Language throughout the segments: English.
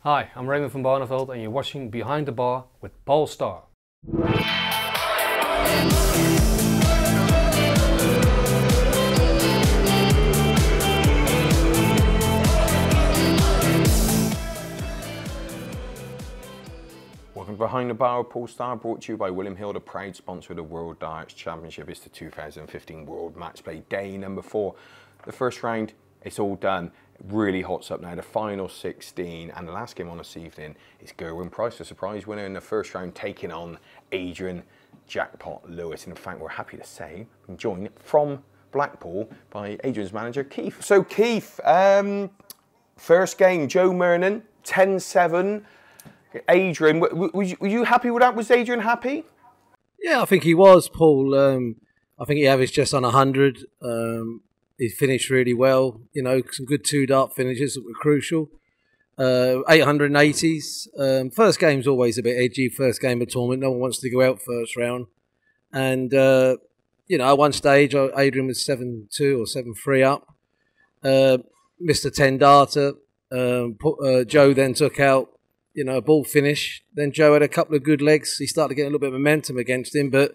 Hi, I'm Raymond van Barneveld and you're watching Behind the Bar with Paul Starr. Welcome to Behind the Bar with Paul Starr, brought to you by William Hill, the proud sponsor of the World Darts Championship. It's the 2015 World Matchplay Day number 4. The first round, it's all done. It really hots up now. The final 16, and the last game on this evening is Gerwyn Price, the surprise winner in the first round, taking on Adrian Jackpot Lewis. And in fact, we're happy to say I'm joined from Blackpool by Adrian's manager, Keith. So Keith, first game, Joe Myrnin, 10-7. Adrian, were you happy with that? Was Adrian happy? Yeah, I think he was, Paul. I think he averaged just on 100. He finished really well. You know, some good two-dart finishes that were crucial. 880s. First game's always a bit edgy. First game of tournament. No one wants to go out first round. And, you know, at one stage, Adrian was 7-2 or 7-3 up. Missed a 10-darter. Joe then took out, you know, a ball finish. Then Joe had a couple of good legs. He started getting a little bit of momentum against him. But,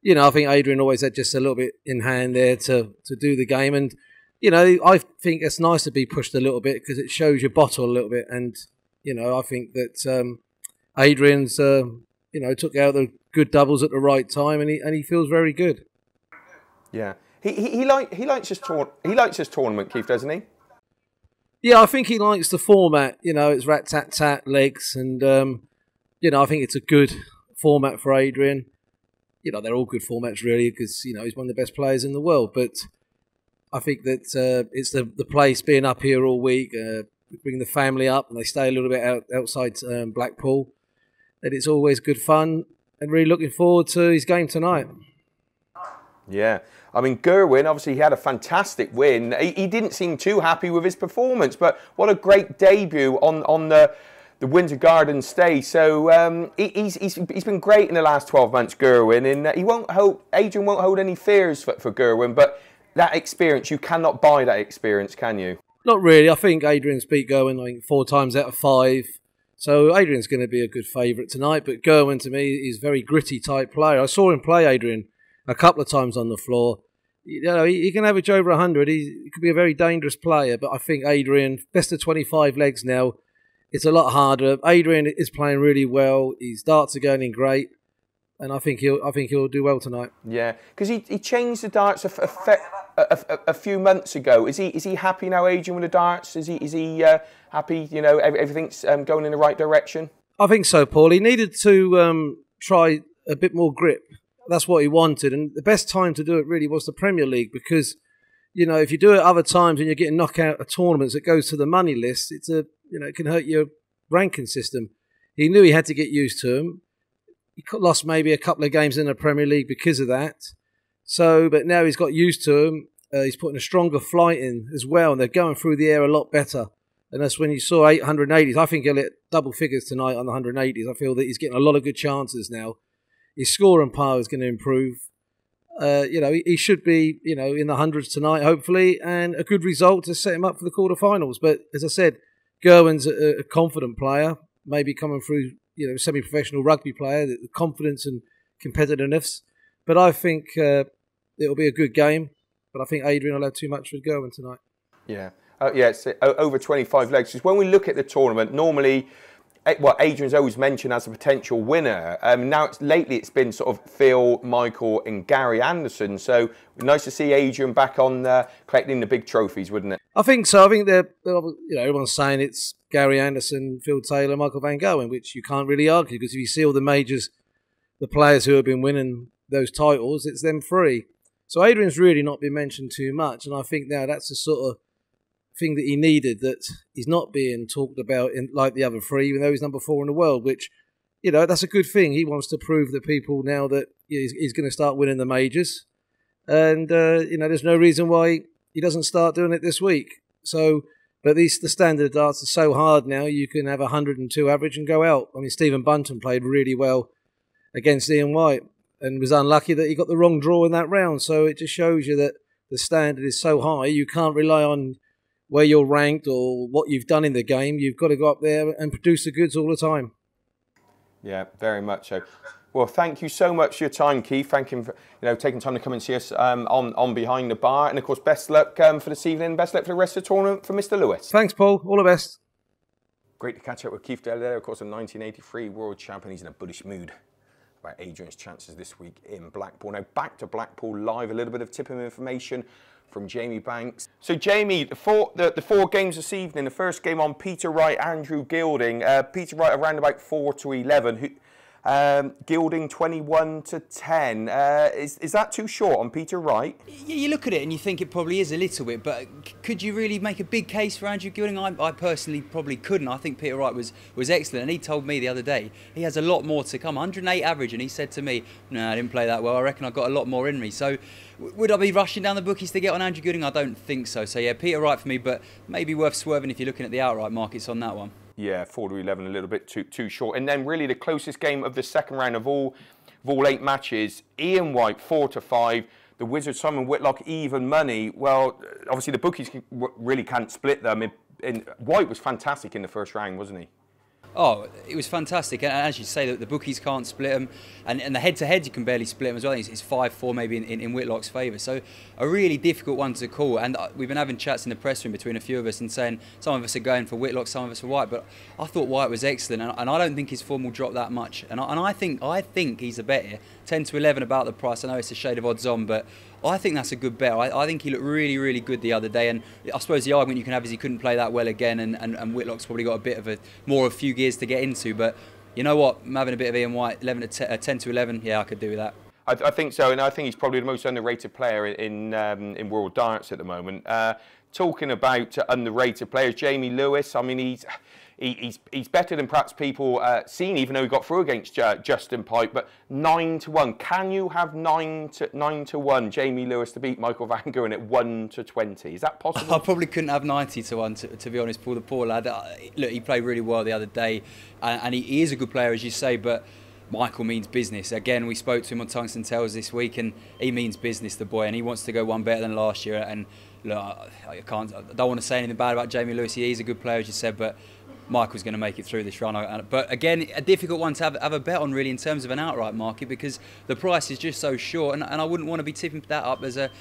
you know, I think Adrian always had just a little bit in hand there to do the game. And, you know, I think it's nice to be pushed a little bit because it shows your bottle a little bit. And, you know, I think that Adrian's, you know, took out the good doubles at the right time and he feels very good. Yeah. He likes his tournament, Keith, doesn't he? Yeah, I think he likes the format. You know, it's rat-tat-tat legs. And, you know, I think it's a good format for Adrian. You know, they're all good formats, really, because, you know, he's one of the best players in the world. But I think that it's the place being up here all week, bring the family up, and they stay a little bit outside Blackpool. That it's always good fun, and really looking forward to his game tonight. Yeah. I mean, Gerwyn, obviously, he had a fantastic win. He didn't seem too happy with his performance, but what a great debut on the Winter Garden stay. So he's been great in the last 12 months, Gerwyn, and Adrian won't hold any fears for Gerwyn, but that experience, you cannot buy that experience, can you? Not really. I think Adrian's beat Gerwyn, I think, 4 times out of 5. So Adrian's going to be a good favourite tonight, but Gerwyn, to me, is a very gritty type player. I saw him play Adrian a couple of times on the floor. You know, he can average over 100. He could be a very dangerous player, but I think Adrian, best of 25 legs now, it's a lot harder. Adrian is playing really well. His darts are going in great, and I think he'll do well tonight. Yeah, because he changed the darts a few months ago. Is he happy now, Adrian, with the darts? Is he happy? You know, everything's going in the right direction. I think so, Paul. He needed to try a bit more grip. That's what he wanted, and the best time to do it really was the Premier League, because, you know, if you do it other times and you're getting knocked out of tournaments that goes to the money list, it can hurt your ranking system. He knew he had to get used to him. He lost maybe a couple of games in the Premier League because of that. So, but now he's got used to him. He's putting a stronger flight in as well, and they're going through the air a lot better. And that's when you saw 880s. I think he'll hit double figures tonight on the 180s. I feel that he's getting a lot of good chances now. His scoring power is going to improve. You know, he should be, you know, in the hundreds tonight, hopefully, and a good result to set him up for the quarterfinals. But as I said, Gerwyn's a confident player, maybe coming through, you know, semi-professional rugby player, the confidence and competitiveness. But I think it'll be a good game. But I think Adrian will have too much for Gerwyn tonight. Yeah. Yeah, it's over 25 legs. Because when we look at the tournament, normally, well, Adrian's always mentioned as a potential winner. Now, lately it's been sort of Phil, Michael and Gary Anderson. So nice to see Adrian back on collecting the big trophies, wouldn't it? I think so. I think they're, you know, everyone's saying it's Gary Anderson, Phil Taylor, Michael Van Gerwen, which you can't really argue, because if you see all the majors, the players who have been winning those titles, it's them 3. So Adrian's really not been mentioned too much, and I think now that's the sort of thing that he needed, that he's not being talked about like the other 3, even though he's number 4 in the world, which, you know, that's a good thing. He wants to prove to people now that he's going to start winning the majors. And, you know, there's no reason why he doesn't start doing it this week. So, but the standard of darts is so hard now, you can have 102 average and go out. I mean, Stephen Bunton played really well against Ian White and was unlucky that he got the wrong draw in that round. So it just shows you that the standard is so high, you can't rely on where you're ranked or what you've done in the game. You've got to go up there and produce the goods all the time. Yeah, very much so. Well, thank you so much for your time, Keith. Thank you for taking time to come and see us on Behind the Bar. And, of course, best luck for this evening. Best luck for the rest of the tournament for Mr. Lewis. Thanks, Paul. All the best. Great to catch up with Keith there, of course, a 1983 world champion. He's in a bullish mood about Adrian's chances this week in Blackpool. Now, back to Blackpool Live. A little bit of tip of information from Jamie Banks. So, Jamie, the four games this evening. The first game on Peter Wright, Andrew Gilding. Peter Wright around about 4-11. Gilding 21-10. Is that too short on Peter Wright? Yeah, you look at it and you think it probably is a little bit, but could you really make a big case for Andrew Gilding? I personally probably couldn't. I think Peter Wright was excellent, and he told me the other day he has a lot more to come. 108 average, and he said to me, "No, I didn't play that well. I reckon I got a lot more in me." So, would I be rushing down the bookies to get on Andrew Gilding? I don't think so. So yeah, Peter Wright for me, but maybe worth swerving if you're looking at the outright markets on that one. Yeah, 4-11, a little bit too short. And then really the closest game of the second round of all 8 matches, Ian White 4-5, the Wizard Simon Whitlock even money. Well, obviously the bookies really can't split them. White was fantastic in the first round, wasn't he? Oh, it was fantastic, and as you say, the bookies can't split them, and the head-to-heads you can barely split them as well. I think it's 5-4 maybe in Whitlock's favour, so a really difficult one to call. And we've been having chats in the press room between a few of us and saying some of us are going for Whitlock, some of us for White, but I thought White was excellent, and I don't think his form will drop that much. And I think he's a bet here, 10-11 about the price. I know it's a shade of odds on, but I think that's a good bet. I think he looked really, really good the other day, and I suppose the argument you can have is he couldn't play that well again, and Whitlock's probably got a bit of a few gears to get into. But you know what? I'm having a bit of Ian White, 10-11. Yeah, I could do with that. I think so, and I think he's probably the most underrated player in world darts at the moment. Talking about underrated players, Jamie Lewis. I mean, he's better than perhaps people seen, even though he got through against Justin Pipe. But 9-1. Can you have 9-1 Jamie Lewis to beat Michael Van Gerwen at 1-20? Is that possible? I probably couldn't have 90-1 to be honest, Paul. The poor lad. Look, he played really well the other day, and he is a good player, as you say, but Michael means business. Again, we spoke to him on Tungsten Tales this week, and he means business, the boy, and he wants to go one better than last year. And look, I don't want to say anything bad about Jamie Lewis. He is a good player, as you said, but Michael's going to make it through this run. But again, a difficult one to have a bet on, really, in terms of an outright market, because the price is just so short, and I wouldn't want to be tipping that up at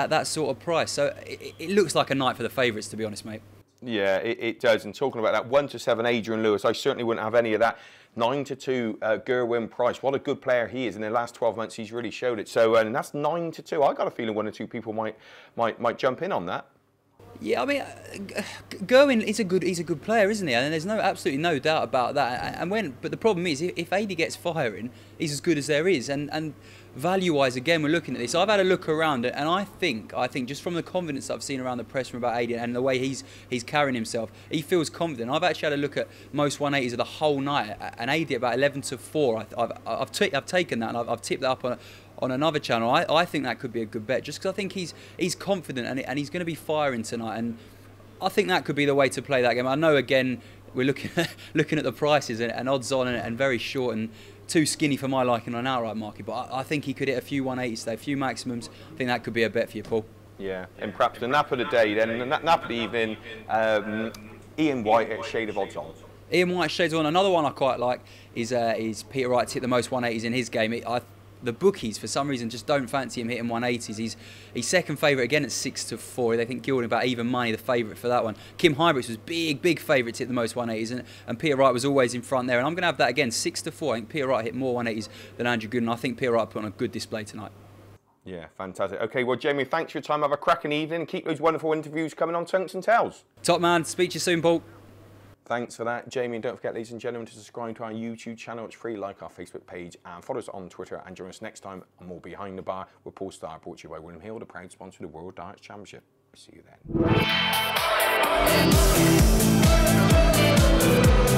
that sort of price. So it looks like a night for the favourites, to be honest, mate. Yeah, it does. And talking about that, 1-7 Adrian Lewis, I certainly wouldn't have any of that. 9-2 Gerwyn Price. What a good player he is. In the last 12 months, he's really showed it. So, and that's 9-2. I got a feeling 1 or 2 people might jump in on that. Yeah, I mean, Gerwyn is he's a good player, isn't he? And there's absolutely no doubt about that. But the problem is, if Adie gets firing, he's as good as there is. And value-wise, again, we're looking at this. I've had a look around it, and I think just from the confidence I've seen around the press room about Adie and the way he's carrying himself, he feels confident. I've actually had a look at most 180s of the whole night, and Adie about 11-4. I've taken that, and I've tipped that up on another channel. I think that could be a good bet, just because I think he's confident, and he's going to be firing tonight, and I think that could be the way to play that game. I know, again, we're looking at the prices and odds on and very short and too skinny for my liking on an outright market, but I think he could hit a few 180s today, a few maximums. I think that could be a bet for you, Paul. Yeah, and perhaps the nap of the day then, and the nap of the evening, Ian White at shade of odds on. Ian White shades on. Another one I quite like is Peter Wright to hit the most 180s in his game. The bookies, for some reason, just don't fancy him hitting 180s. He's second favourite again at 6-4. They think Gilding about even money, the favourite for that one. Kim Hybricks was big favourite to hit the most 180s, and Peter Wright was always in front there. And I'm going to have that again, 6-4. I think Peter Wright hit more 180s than Andrew Gilding. I think Peter Wright put on a good display tonight. Yeah, fantastic. Okay, well, Jamie, thanks for your time. Have a cracking evening, and keep those wonderful interviews coming on Tungsten Tales. Top man. Speak to you soon, Paul. Thanks for that, Jamie. And don't forget, ladies and gentlemen, to subscribe to our YouTube channel. It's free. Like our Facebook page and follow us on Twitter. And join us next time on more Behind the Bar with Paul Starr, brought to you by William Hill, the proud sponsor of the World Darts Championship. See you then.